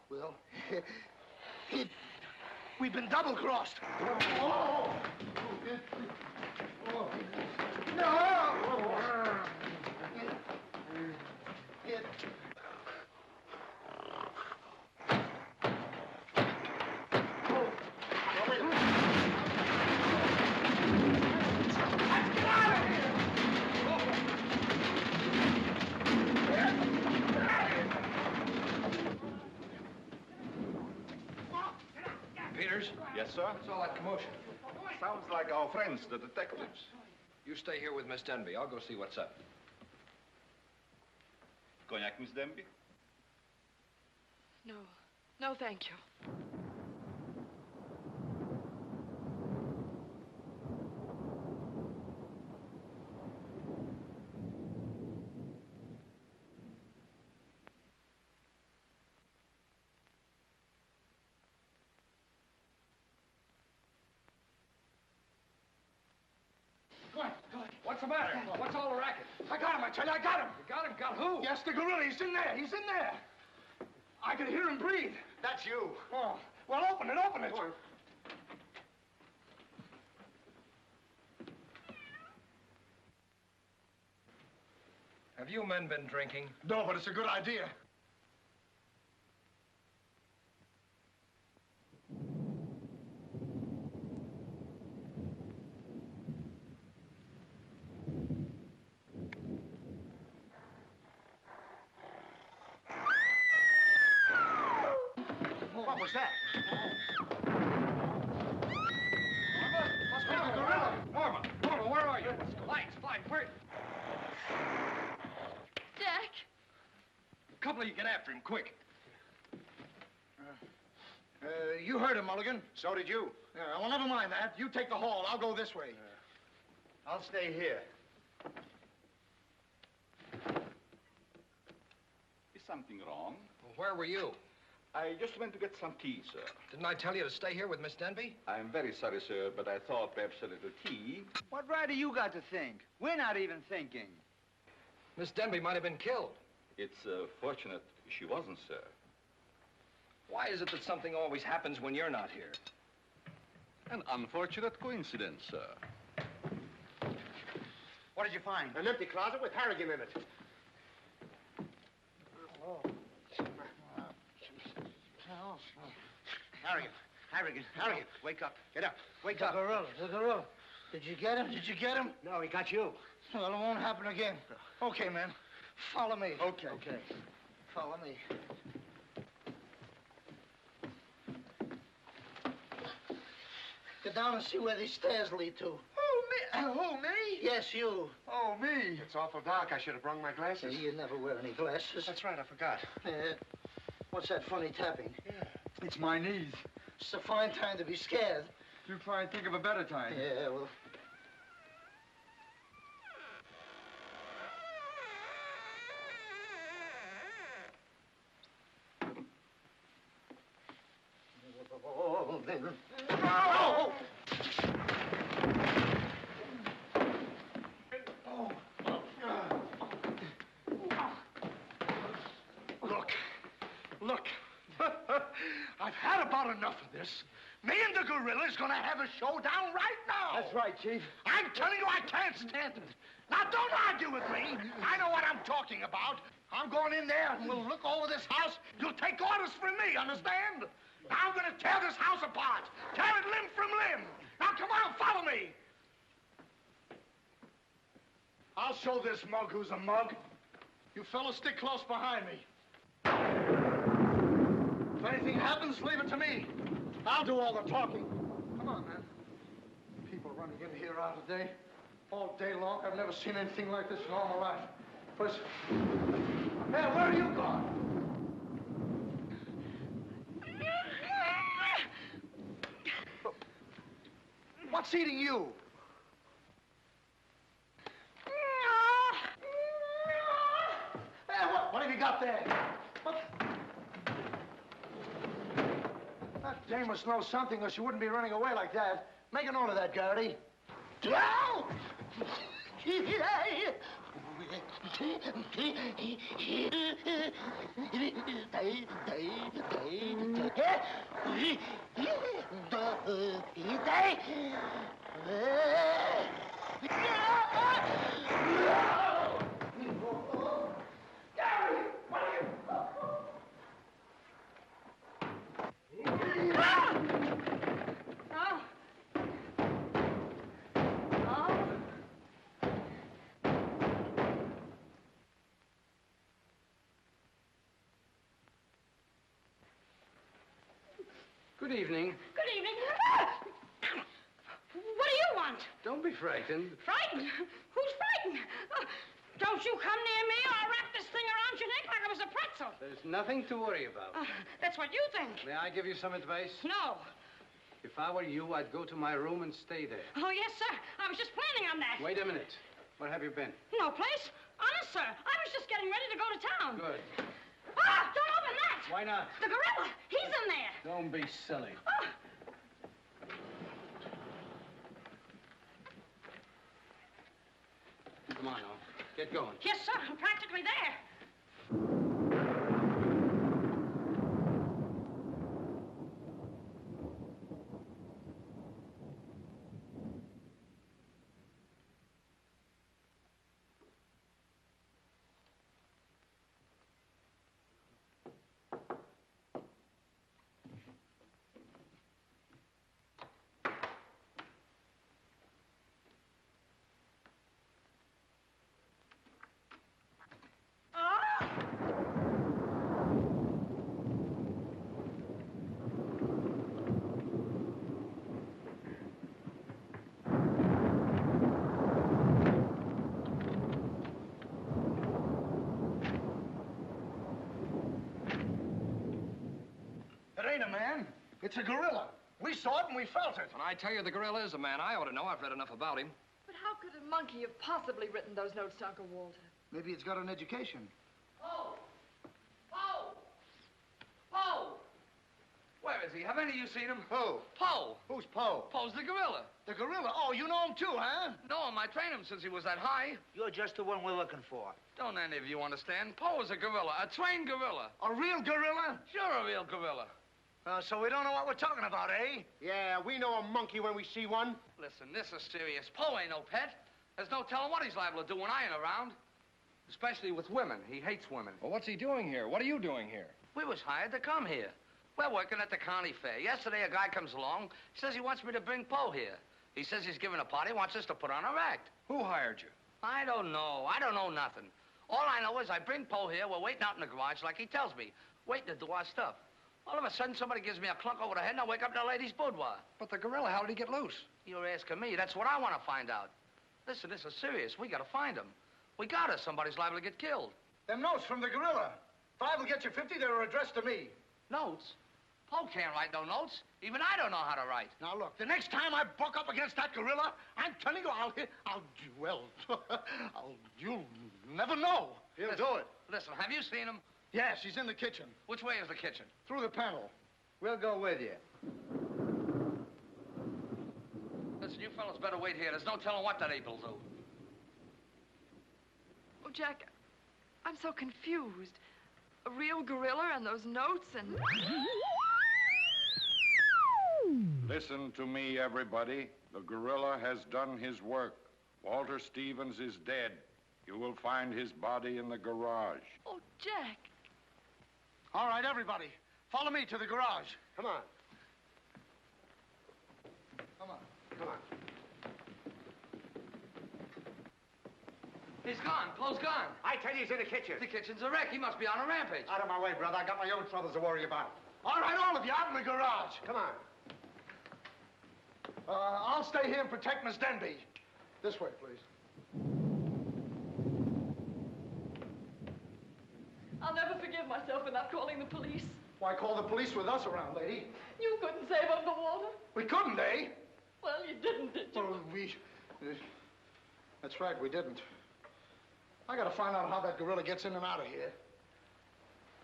Well, we've been double-crossed. Oh. No! Peters? Yes, sir? What's all that commotion? Sounds like our friends, the detectives. You stay here with Miss Denby. I'll go see what's up. Cognac, Miss Denby? No. No, thank you. What's the matter? What's all the racket? I got him, I tell you, I got him. You got him? Got who? Yes, the gorilla, he's in there, he's in there. I can hear him breathe. That's you. Oh, well, open it, open it. Have you men been drinking? No, but it's a good idea. What was that? Must be the gorilla. Norma, where are you? Lights, where? Jack! A couple of you get after him, quick. You heard him, Mulligan. So did you. Yeah, well, never mind that. You take the hall. I'll go this way. I'll stay here. Is something wrong? Well, where were you? I just went to get some tea, sir. Didn't I tell you to stay here with Miss Denby? I'm very sorry, sir, but I thought perhaps a little tea. What right do you got to think? We're not even thinking. Miss Denby might have been killed. It's fortunate she wasn't, sir. Why is it that something always happens when you're not here? An unfortunate coincidence, sir. What did you find? An empty closet with Harrigan in it. Harrigan, wake up. Get up. Wake up. The gorilla. Did you get him? Did you get him? No, he got you. Well, it won't happen again. Okay, man. Follow me. Okay. Follow me. Get down and see where these stairs lead to. Who, me? Yes, you. Oh, me. It's awful dark. I should have brought my glasses. You never wear any glasses. That's right, I forgot. What's that funny tapping? Yeah. It's my knees. It's a fine time to be scared. You try and think of a better time. Yeah, well... Oh! Look. I've had about enough of this. Me and the gorilla's gonna have a showdown right now. That's right, Chief. I'm telling you, I can't stand it. Now, don't argue with me. I know what I'm talking about. I'm going in there and we'll look over this house. You'll take orders from me, understand? Now, I'm gonna tear this house apart. Tear it limb from limb. Now, come on, follow me. I'll show this mug who's a mug. You fellas stick close behind me. If anything happens, leave it to me. I'll do all the talking. Come on, man. People running in here out today, all day long. I've never seen anything like this in all my life. First, hey, where are you going? What's eating you? Hey, what have you got there? What? That dame must know something or she wouldn't be running away like that. Make a note of that, Garrity. Good evening. Good evening. What do you want? Don't be frightened. Frightened? Who's frightened? Don't you come near me or I'll wrap this thing around your neck like it was a pretzel. There's nothing to worry about. That's what you think. May I give you some advice? No. If I were you, I'd go to my room and stay there. Oh, yes, sir. I was just planning on that. Wait a minute. Where have you been? No place. Honest, sir. I was just getting ready to go to town. Good. Ah, don't open that. Why not? The gorilla. He's in there. Don't be silly. Oh. Come on, now. Get going. Yes, sir. I'm practically there. Ain't a man. It's a gorilla. We saw it and we felt it. When I tell you the gorilla is a man, I ought to know. I've read enough about him. But how could a monkey have possibly written those notes to Uncle Walter? Maybe it's got an education. Poe! Poe! Poe! Where is he? Have any of you seen him? Who? Poe! Who's Poe? Poe's the gorilla. The gorilla? Oh, you know him too, huh? No, I trained him since he was that high. You're just the one we're looking for. Don't any of you understand? Poe is a gorilla, a trained gorilla. A real gorilla? Sure, a real gorilla. So we don't know what we're talking about, eh? Yeah, we know a monkey when we see one. Listen, this is serious. Poe ain't no pet. There's no telling what he's liable to do when I ain't around. Especially with women. He hates women. Well, what's he doing here? What are you doing here? We was hired to come here. We're working at the county fair. Yesterday, a guy comes along. He says he wants me to bring Poe here. He says he's giving a party, wants us to put on our act. Who hired you? I don't know. I don't know nothing. All I know is I bring Poe here. We're waiting out in the garage like he tells me. Waiting to do our stuff. All of a sudden, somebody gives me a clunk over the head, and I wake up in a lady's boudoir. But the gorilla, how did he get loose? You're asking me. That's what I want to find out. Listen, this is serious. We got to find him. We got to. Somebody's liable to get killed. Them notes from the gorilla. 5 will get you 50. They were addressed to me. Notes? Poe can't write no notes. Even I don't know how to write. Now, look, the next time I buck up against that gorilla, I'm telling you, you'll never know. He'll do it. Listen, have you seen him? Yeah, she's in the kitchen. Which way is the kitchen? Through the panel. We'll go with you. Listen, you fellas better wait here. There's no telling what that ape will do. Oh, Jack, I'm so confused. A real gorilla and those notes and... Listen to me, everybody. The gorilla has done his work. Walter Stevens is dead. You will find his body in the garage. Oh, Jack. All right, everybody. Follow me to the garage. Come on. Come on. Come on. He's gone. Poe's gone. I tell you, he's in the kitchen. The kitchen's a wreck. He must be on a rampage. Out of my way, brother. I got my own troubles to worry about. All right, all of you, out in the garage. Come on. I'll stay here and protect Miss Denby. This way, please. I'll never forgive myself for not calling the police. Why call the police with us around, lady? You couldn't save Uncle Walter. We couldn't, eh? Well, you didn't, did you? Well, that's right, we didn't. I gotta find out how that gorilla gets in and out of here.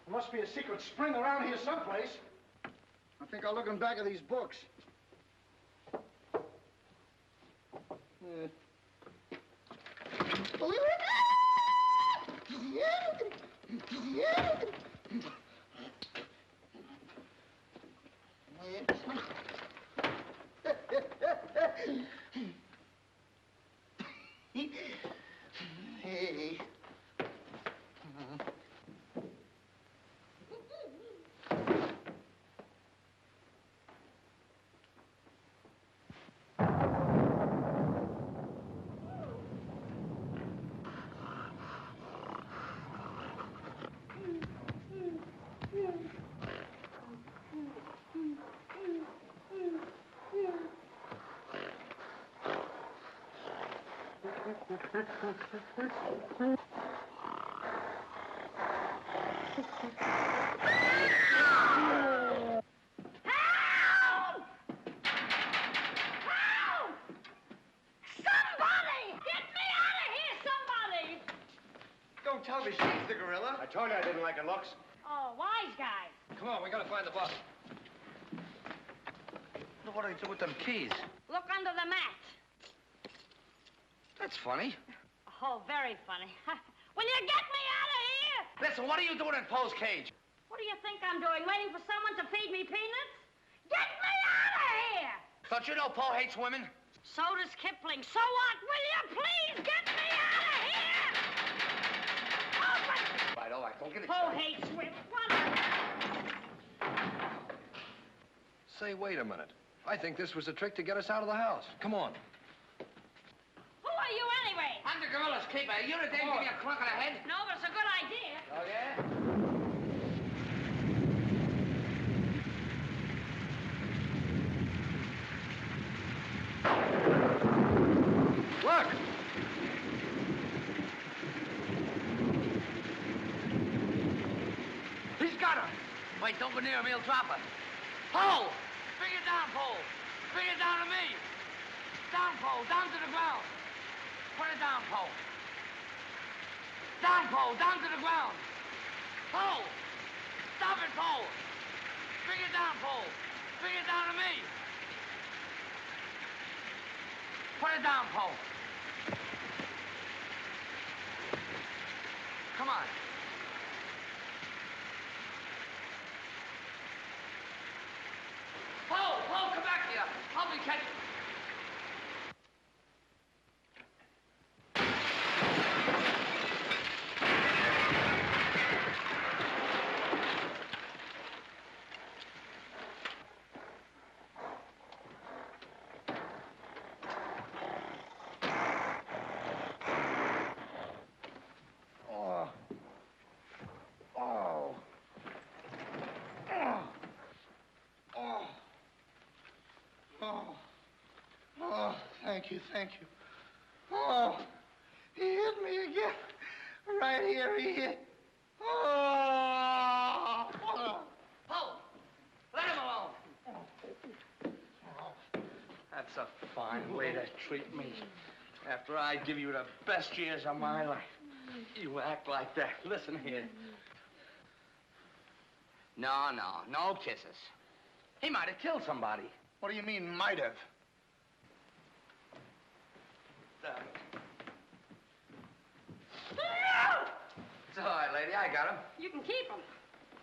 There must be a secret spring around here someplace. I think I'll look in back of these books. Hey. Don't tell me she's the gorilla. I told you I didn't like her looks. Oh, wise guy. Come on, we gotta find the body. What do they do with them keys? Look under the mat. That's funny. Oh, very funny. Will you get me out of here? Listen, what are you doing in Poe's cage? What do you think I'm doing? Waiting for someone to feed me peanuts? Get me out of here! Don't you know Poe hates women? So does Kipling. So what? Will you please get me out of here? Open! All right, don't get Poe hates women. Say, wait a minute. I think this was a trick to get us out of the house. Come on. Who are you anyway? I'm the gorilla's keeper. You the dame give me a clunk on the head? No, but it's a good idea. Oh, yeah? Look! He's got her. Wait, don't go near him. He'll drop her. Poe! Bring it down, Poe. Bring it down to me. Down, Poe. Down to the ground. Put it down, Poe. Down, Poe. Down to the ground. Poe! Stop it, Poe. Bring it down, Poe. Bring it down to me. Put it down, Poe. Come on. Poe, come back here. Help me catch it. Thank you, thank you. Oh, he hit me again. Right here, he hit. Oh! Paul, let him alone. That's a fine way to treat me. After I give you the best years of my life, you act like that. Listen here. No kisses. He might have killed somebody. What do you mean, might have? It's all right, lady. I got him. You can keep him.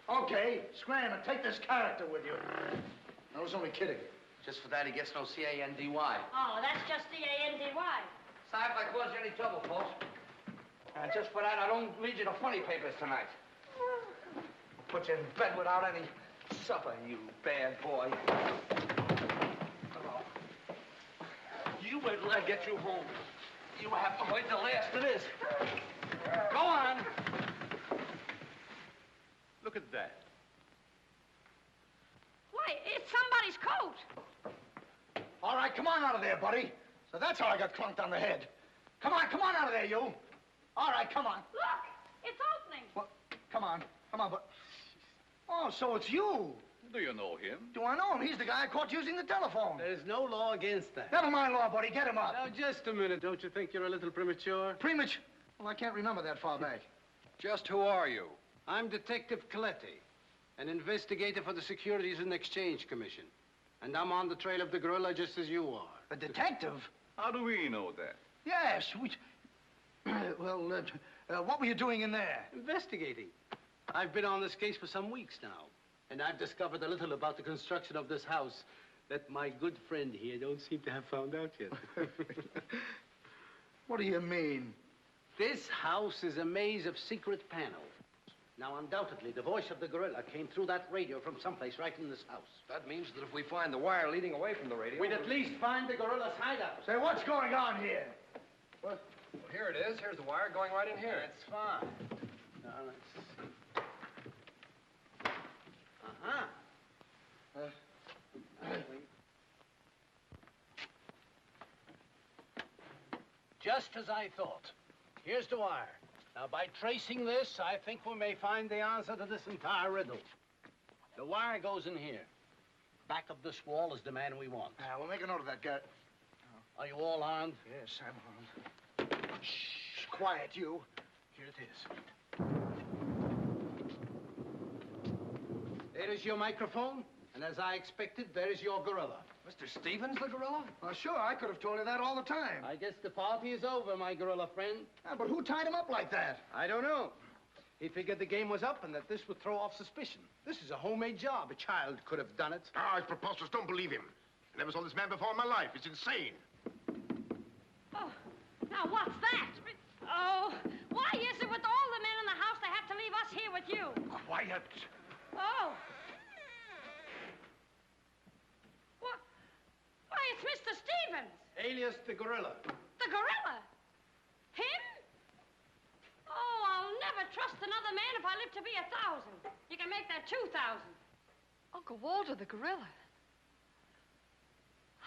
Okay, scram and take this character with you. I was only kidding. Just for that, he gets no C-A-N-D-Y. Oh, that's just C-A-N-D-Y. Sorry if I caused you any trouble, folks. And just for that, I don't lead you to funny papers tonight. Put you in bed without any supper, you bad boy. Oh. You wait till I get you home. You have to wait the last of this. Go on. Look at that. Why, it's somebody's coat. All right, come on out of there, buddy. So that's how I got clunked on the head. Come on out of there, you. All right, come on. Look, it's opening. Well, come on, but... Oh, so it's you. Do you know him? Do I know him? He's the guy I caught using the telephone. There's no law against that. Never mind law, buddy. Get him up. Now, just a minute. Don't you think you're a little premature? Premature? Well, I can't remember that far back. Just who are you? I'm Detective Coletti, an investigator for the Securities and Exchange Commission. And I'm on the trail of the gorilla just as you are. A detective? How do we know that? Yes, we... Well, what were you doing in there? Investigating. I've been on this case for some weeks now, and I've discovered a little about the construction of this house that my good friend here don't seem to have found out yet. What do you mean? This house is a maze of secret panels. Now, undoubtedly, the voice of the gorilla came through that radio from someplace right in this house. That means that if we find the wire leading away from the radio... We'd at least find the gorilla's hideout. Say, what's going on here? What? Well, here it is. Here's the wire going right in here. That's fine. Now, let's see. Just as I thought. Here's the wire. Now, by tracing this, I think we may find the answer to this entire riddle. The wire goes in here. Back of this wall is the man we want. We'll make a note of that, Garrett. Are you all armed? Yes, I'm armed. Shh, quiet, you. Here it is. There is your microphone, and as I expected, there is your gorilla. Mr. Stevens, the gorilla? Well, sure, I could have told you that all the time. I guess the party is over, my gorilla friend. But who tied him up like that? I don't know. He figured the game was up and that this would throw off suspicion. This is a homemade job. A child could have done it. Ah, it's preposterous. Don't believe him. I never saw this man before in my life. It's insane. Oh, now what's that? Oh, why is it with all the men in the house they have to leave us here with you? Quiet. Oh. What? Why, it's Mr. Stevens. Alias the gorilla. The gorilla? Him? Oh, I'll never trust another man if I live to be 1,000. You can make that 2,000. Uncle Walter, the gorilla.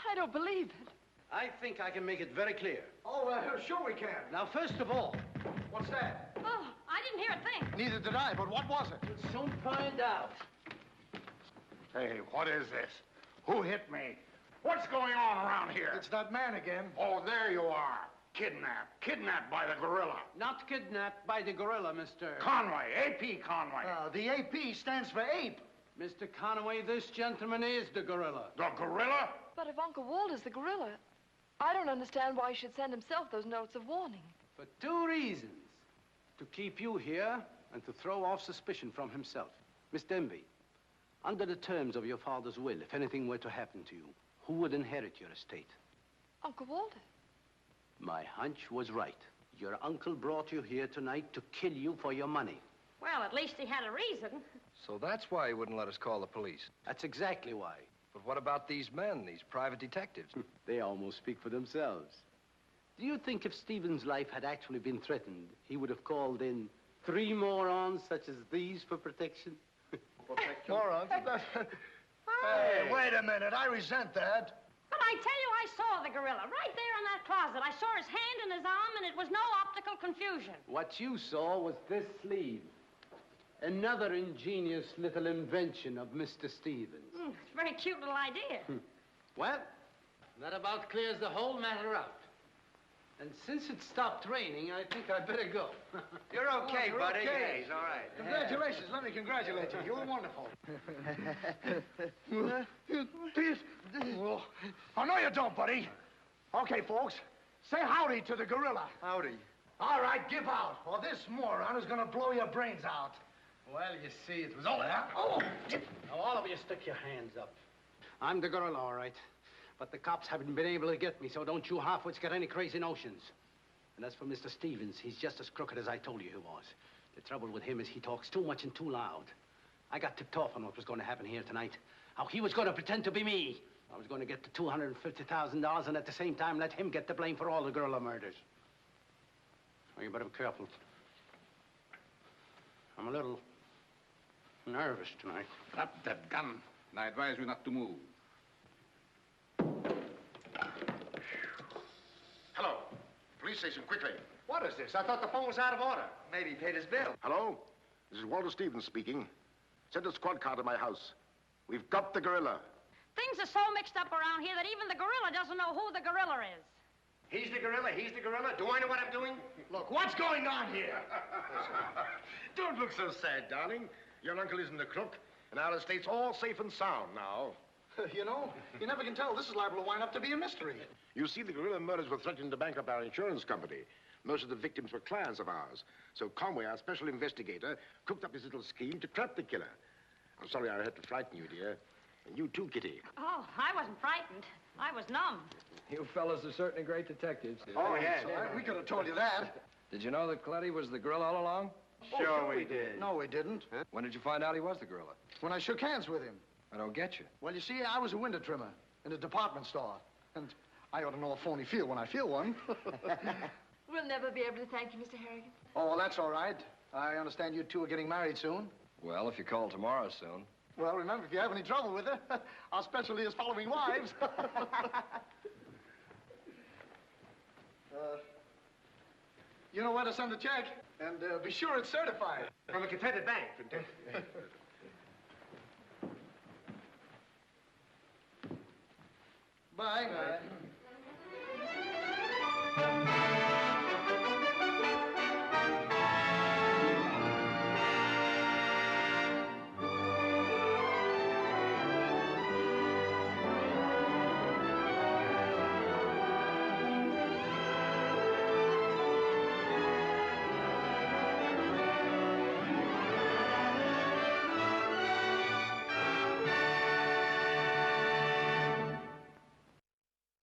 I don't believe it. I think I can make it very clear. Oh, sure we can. Now, first of all... What's that? Oh, I didn't hear a thing. Neither did I, but what was it? We'll soon find out. Hey, what is this? Who hit me? What's going on around here? It's that man again. Oh, there you are. Kidnapped. Kidnapped by the gorilla. Not kidnapped by the gorilla, Mr. Conway. A.P. Conway. The AP stands for ape. Mr. Conway, this gentleman is the gorilla. The gorilla? But if Uncle Walter's the gorilla, I don't understand why he should send himself those notes of warning. For two reasons. To keep you here and to throw off suspicion from himself. Miss Denby, under the terms of your father's will, if anything were to happen to you, who would inherit your estate? Uncle Walter. My hunch was right. Your uncle brought you here tonight to kill you for your money. Well, at least he had a reason. So that's why he wouldn't let us call the police. That's exactly why. But what about these men, these private detectives? They almost speak for themselves. Do you think if Stephen's life had actually been threatened, he would have called in 3 morons such as these for protection? Morons? Hey, wait a minute. I resent that. But I tell you, I saw the gorilla right there in that closet. I saw his hand and his arm, and it was no optical confusion. What you saw was this sleeve. Another ingenious little invention of Mr. Stevens. It's a very cute little idea. Well, that about clears the whole matter up. And since it stopped raining, I think I'd better go. You're okay, you're buddy. okay. Yeah, he's all right. Congratulations. Let me congratulate you. You were wonderful. Oh, no, you don't, buddy. Okay, folks. Say howdy to the gorilla. Howdy. All right, give out, or this moron is going to blow your brains out. Well, you see, it was all that. Oh! Now, all of you stick your hands up. I'm the gorilla, all right. But the cops haven't been able to get me, so don't you half-wits get any crazy notions. And as for Mr. Stevens, he's just as crooked as I told you he was. The trouble with him is he talks too much and too loud. I got tipped off on what was going to happen here tonight. How he was going to pretend to be me. I was going to get the $250,000 and at the same time let him get the blame for all the gorilla murders. Oh, you better be careful. I'm a little nervous tonight. Drop that gun, and I advise you not to move. Hello. Police station, quickly. What is this? I thought the phone was out of order. Maybe he paid his bill. Hello? This is Walter Stevens speaking. Send a squad car to my house. We've got the gorilla. Things are so mixed up around here that even the gorilla doesn't know who the gorilla is. He's the gorilla, he's the gorilla. Do I know what I'm doing? Look, what's going on here? Don't look so sad, darling. Your uncle isn't a crook, and our estate's all safe and sound now. You know, you never can tell. This is liable to wind up to be a mystery. You see, the gorilla murders were threatening to bankrupt our insurance company. Most of the victims were clients of ours. So Conway, our special investigator, cooked up his little scheme to trap the killer. I'm sorry I had to frighten you, dear. And you too, Kitty. Oh, I wasn't frightened. I was numb. You fellas are certainly great detectives. Oh, yeah. We could have told you that. Did you know that Coletti was the gorilla all along? Sure we did. No, we didn't. Huh? When did you find out he was the gorilla? When I shook hands with him. I don't get you. Well, you see, I was a window trimmer in a department store. And I ought to know a phony feel when I feel one. We'll never be able to thank you, Mr. Harrigan. Oh, well, that's all right. I understand you two are getting married soon. Well, if you call tomorrow soon. Well, remember, if you have any trouble with her, our specialty is following wives. You know where to send the check, and be sure it's certified. From a Confederate bank.